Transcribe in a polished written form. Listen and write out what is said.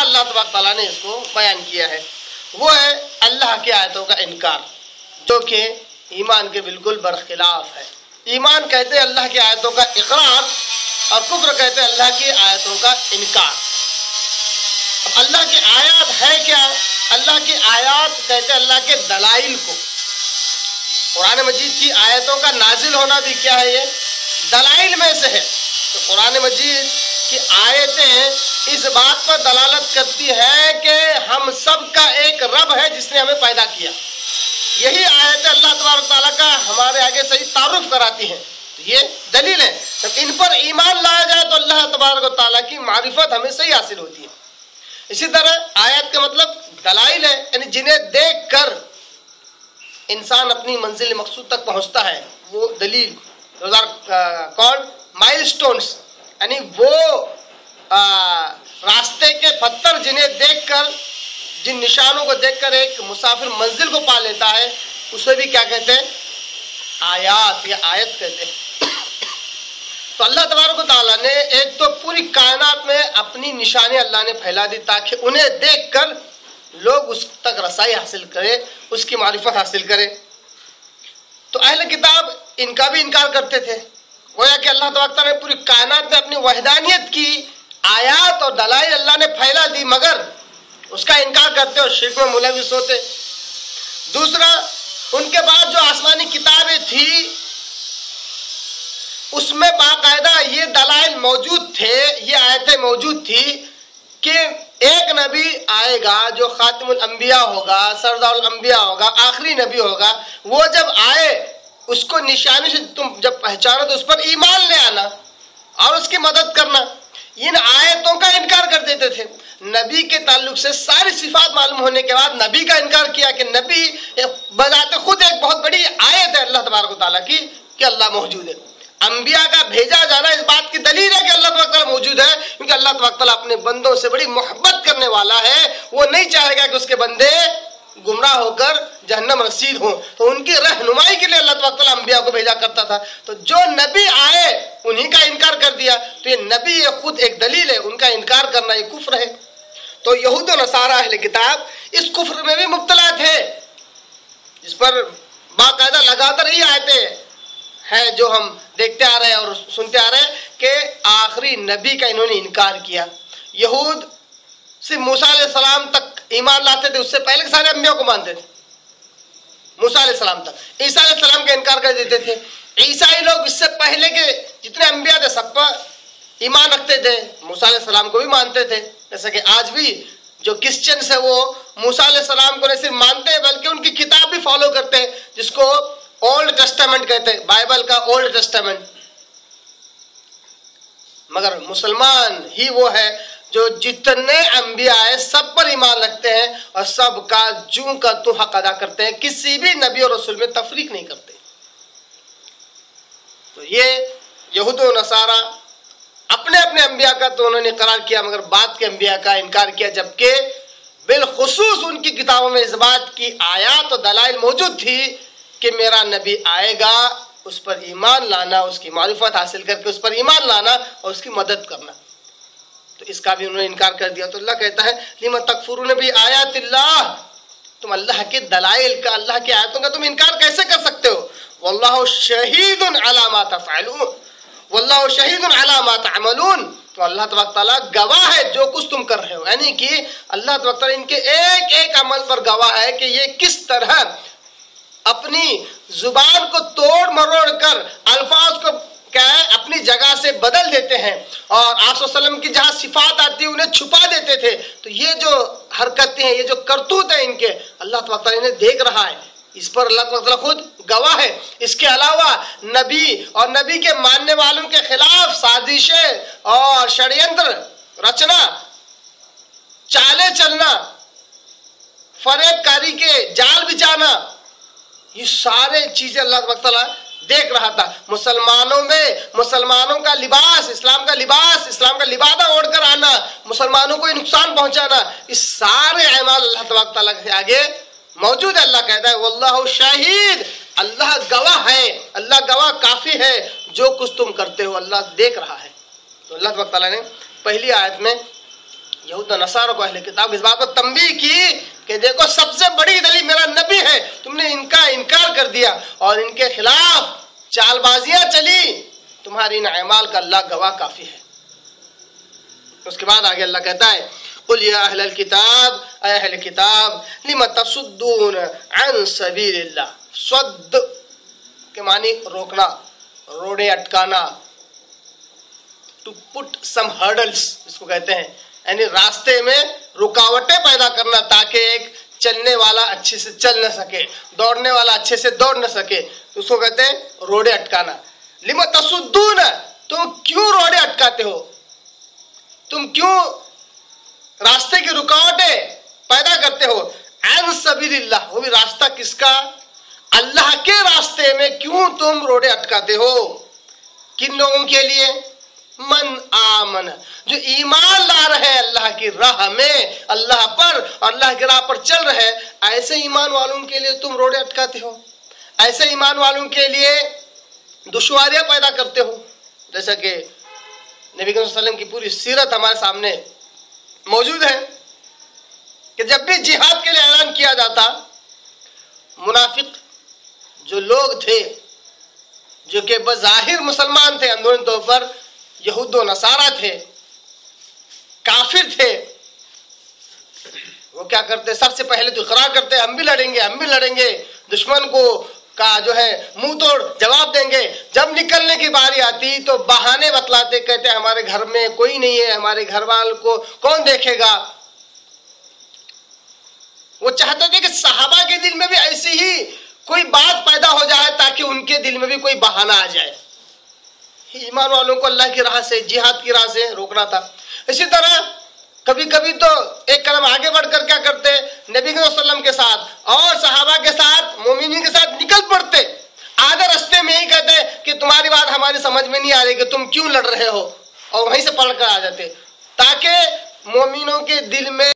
اللہ تبارک تعالیٰ نے اس کو بیان کیا ہے، وہ ہے اللہ کی آیتوں کا انکار، جو کہ ایمان کے بالکل برخلاف ہے۔ ایمان کہتے ہیں اللہ کی آیتوں کا اقرار، اور کفر کہتے ہیں اللہ کی آیتوں کا انکار۔ اب اللہ کی آیات ہے کیا؟ اللہ کی آیات کہتے ہیں اللہ کے دلائل کو۔ قرآن مجید کی آیتوں کا نازل ہونا بھی کیا ہے؟ یہ دلائل میں سے ہے۔ تو قرآن مجید کی آیتیں اس بات پر دلالت کرتی ہے کہ ہم سب کا ایک رب ہے جس نے ہمیں پیدا کیا۔ یہی آیت اللہ تبارک تعالیٰ کا ہمارے آگے صحیح تعارف کراتی ہیں، یہ دلیل ہے۔ جب ان پر ایمان لایا جائے تو اللہ تبارک تعالیٰ کی معرفت ہمیں صحیح حاصل ہوتی ہے۔ اسی طرح آیت کا مطلب دلائل ہے، یعنی جنہیں دیکھ کر انسان اپنی منزل مقصود تک پہنچتا ہے، وہ دلیل، those are called milestones، یعنی وہ راستے کے پتھر جنہیں دیکھ کر، جن نشانوں کو دیکھ کر ایک مسافر منزل کو پا لیتا ہے، اسے بھی کیا کہتے ہیں؟ آیات یا آیت کہتے ہیں۔ تو اللہ تبارک و تعالیٰ نے ایک تو پوری کائنات میں اپنی نشانی اللہ نے پھیلا دی تاکہ انہیں دیکھ کر لوگ اس تک رسائی حاصل کرے، اس کی معرفت حاصل کرے۔ تو اہل کتاب ان کا بھی انکار کرتے تھے، گویا کہ اللہ تبارک تعالیٰ نے پوری کائنات میں اپنی وحدانیت کی آیات اور دلائل اللہ نے پھیلا دی، مگر اس کا انکار کرتے اور شرک میں ملوث ہوتے۔ دوسرا، ان کے بعد جو آسمانی کتابیں تھیں اس میں باقاعدہ یہ دلائل موجود تھے، یہ آیتیں موجود تھی کہ ایک نبی آئے گا جو خاتم الانبیاء ہوگا، سردار الانبیاء ہوگا، آخری نبی ہوگا، وہ جب آئے اس کو نشانی سے تم جب پہچانو تو اس پر ایمان لے آنا اور اس کی مدد کرنا۔ ان آیتوں کا انکار کر دیتے تھے۔ نبی کے تعلق سے ساری صفات معلوم ہونے کے بعد نبی کا انکار کیا کہ نبی بذات خود ایک بہت بڑی آیت ہے اللہ تبارک و تعالیٰ کی کہ اللہ موجود ہے۔ انبیاء کا بھیجا جانا اس بات کی دلیل ہے کہ اللہ تبارک تعالیٰ موجود ہے، کیونکہ اللہ تبارک تعالیٰ اپنے بندوں سے بڑی محبت کرنے والا ہے۔ وہ نہیں چاہے گا کہ اس کے بندے گمراہ ہو کر جہنم رسید ہوں، تو ان کی رہنمائی کے لیے اللہ تبارک تعالیٰ انبیاء کو بھیجا کرتا تھا۔ تو جو نبی آئے انہی کا انکار کر دیا، تو یہ نبی یہ خود ایک دلیل ہے، ان کا انکار کرنا یہ کفر ہے۔ تو یہود و نصارہ اہل کتاب اس کفر میں بھی مبتلا تھے، جس پر باقاعدہ لگاتار یہی آیتیں ہیں جو ہم دیکھتے آ رہے ہیں اور سنتے آ رہے ہیں کہ آخری نبی کا انہوں نے انکار کیا۔ یہود صرف موسیٰ علیہ السلام تک ایمان لاتے تھے، اس سے پہلے کے سارے انبیاء کو مانتے تھے موسیٰ علیہ السلام تک۔ عیسیٰ علیہ السلام کا انکار کر دیتے تھے۔ عیسائی لوگ اس سے پہلے کے جتنے انبیاء تھے سب پر ایمان رکھتے تھے، موسیٰ علیہ السلام کو بھی مانتے تھے، جیسا کہ آج بھی جو کرسچنس ہے وہ موسیٰ علیہ السلام کو نہیں صرف مانتے ہیں بلکہ ان کی کتاب بھی فالو کرتے ہیں، جس کو اولڈ ٹیسٹامنٹ کہتے ہیں، بائبل کا اولڈ ٹیسٹامنٹ۔ مگر مسلمان ہی وہ ہے جو جتنے انبیاء ہیں سب پر ایمان رکھتے ہیں اور سب کا جوں کا تو حق ادا کرتے ہیں، کسی بھی نبی اور رسول میں تفریق نہیں کرتے۔ تو یہ یہود و نصارہ اپنے اپنے انبیاء کا تو انہوں نے اقرار کیا، مگر بعد کے انبیاء کا انکار کیا، جبکہ بالخصوص ان کی کتابوں میں اس بات کی آیات و دلائل موجود تھی کہ میرا نبی آئے گا، اس پر ایمان لانا، اس کی معرفت حاصل کر کے اس پر ایمان لانا اور اس کی مدد کرنا۔ تو اس کا بھی انہوں نے انکار کر دیا۔ تو اللہ کہتا ہے لِمَ تَكْفُرُونَ بِآيَاتِ اللَّهِ، تم اللہ کے دلائل کا، اللہ کی آیتوں کا تم انکار کیسے کر سکتے ہو؟ وَاللَّهُ شَهِيدٌ عَلَى مَا تَفْعَلُونَ وَاللَّهُ شَهِيدٌ عَلَى مَا تَعْمَلُونَ، تو اللہ تبارک تعالیٰ گواہ ہے جو کچھ تم کر رہے ہو، یعنی کہ اللہ تبارک تعالیٰ ان کے ایک ایک عمل پر گواہ ہے کہ یہ کس طرح اپنی زبان کو توڑ مروڑ کر الفاظ کو کیا ہے اپنی جگہ سے بدل دیتے ہیں، اور آپ صلی اللہ علیہ وسلم کی جہاں صفات آتی ہے انہیں چھپا دیتے تھے۔ تو یہ جو حرکتیں ہیں، یہ جو کرتوت ہیں ان کے، اللہ تبارک تعالیٰ انہیں دیکھ رہا ہے، اس پر اللہ تعالیٰ خود گواہ ہے۔ اس کے علاوہ نبی اور نبی کے ماننے والوں کے خلاف سازشیں اور شڑینتر رچنا، چالیں چلنا، فریب کاری کے جال بچانا، یہ سارے چیزیں اللہ تبارک تعالیٰ دیکھ رہا تھا۔ مسلمانوں کا لباس، اسلام کا لباس، اسلام کا لبادہ اوڑھ کر آنا، مسلمانوں کو نقصان پہنچانا، اس سارے اعمال اللہ تبارک تعالیٰ کے آگے موجود ہے۔ اللہ کہتا ہے واللہ شہید، اللہ گواہ ہے، اللہ گواہ کافی ہے، جو کچھ تم کرتے ہو اللہ دیکھ رہا ہے۔ تو اللہ تبارک تعالیٰ نے پہلی آیت میں یہود و نصارہ کو اہل کتاب کو اس بات پر تنبیہ کی کہ دیکھو سب سے بڑی دلیل میرا نبی ہے، تم نے ان کا انکار کر دیا اور ان کے خلاف چال بازیاں چلی، تمہاری ان اعمال کا اللہ گواہ کافی ہے۔ اس کے بعد آگے اللہ کہتا ہے قل یا اہل الکتاب، اے اہل کتاب، لم تصدون عن سبیل اللہ۔ صد کے معنی روکنا، روڑے اٹکانا، ٹو پٹ سم ہرڈلس اس کو کہتے ہیں، یعنی راستے میں رکاوٹیں پیدا کرنا تاکہ ایک چلنے والا اچھے سے چل نہ سکے، دوڑنے والا اچھے سے دوڑ نہ سکے، تو اس کو کہتے ہیں روڑے اٹکانا۔ لم تصدون، تم کیوں روڑے اٹکاتے ہو، تم کیوں راستے کی رکاوٹیں پیدا کرتے ہو، عن سبیل اللہ، وہ بھی راستہ کس کا، اللہ کے راستے میں کیوں تم روڑے اٹکاتے ہو، کن لوگوں کے لیے، من آمن، جو ایمان لا رہے اللہ کی راہ میں، اللہ پر اور اللہ کی راہ پر چل رہے، ایسے ایمان والوں کے لیے تم روڑے اٹکاتے ہو، ایسے ایمان والوں کے لیے دشواریاں پیدا کرتے ہو۔ جیسا کہ نبی صلی اللہ علیہ وسلم کی پوری سیرت ہمارے سامنے موجود ہے کہ جب بھی جہاد کے لیے اعلان کیا جاتا، منافق جو لوگ تھے جو کہ بظاہر مسلمان تھے، اندرونی طور پر یہود و نصارہ تھے، کافر تھے، وہ کیا کرتے، سب سے پہلے تو اقرار کرتے ہم بھی لڑیں گے، دشمن کو کا جو ہے منہ توڑ جواب دیں گے۔ جب نکلنے کی باری آتی تو بہانے بتلاتے، کہتے ہمارے گھر میں کوئی نہیں ہے، ہمارے گھر والوں کو کون دیکھے گا۔ وہ چاہتے تھے کہ صحابہ کے دل میں بھی ایسی ہی کوئی بات پیدا ہو جائے تاکہ ان کے دل میں بھی کوئی بہانہ آ جائے۔ ایمان والوں کو اللہ کی راہ سے، جہاد کی راہ سے روکنا تھا۔ اسی طرح کبھی کبھی تو ایک قدم آگے بڑھ کر کیا کرتے، نبی صلی اللہ علیہ وسلم کے ساتھ اور صحابہ کے ساتھ، مومنین کے ساتھ نکل پڑتے، آدھے رستے میں ہی کہتے کہ تمہاری بات ہماری سمجھ میں نہیں آ رہی کہ تم کیوں لڑ رہے ہو، اور وہیں سے پلٹ کر آ جاتے تاکہ مومنوں کے دل میں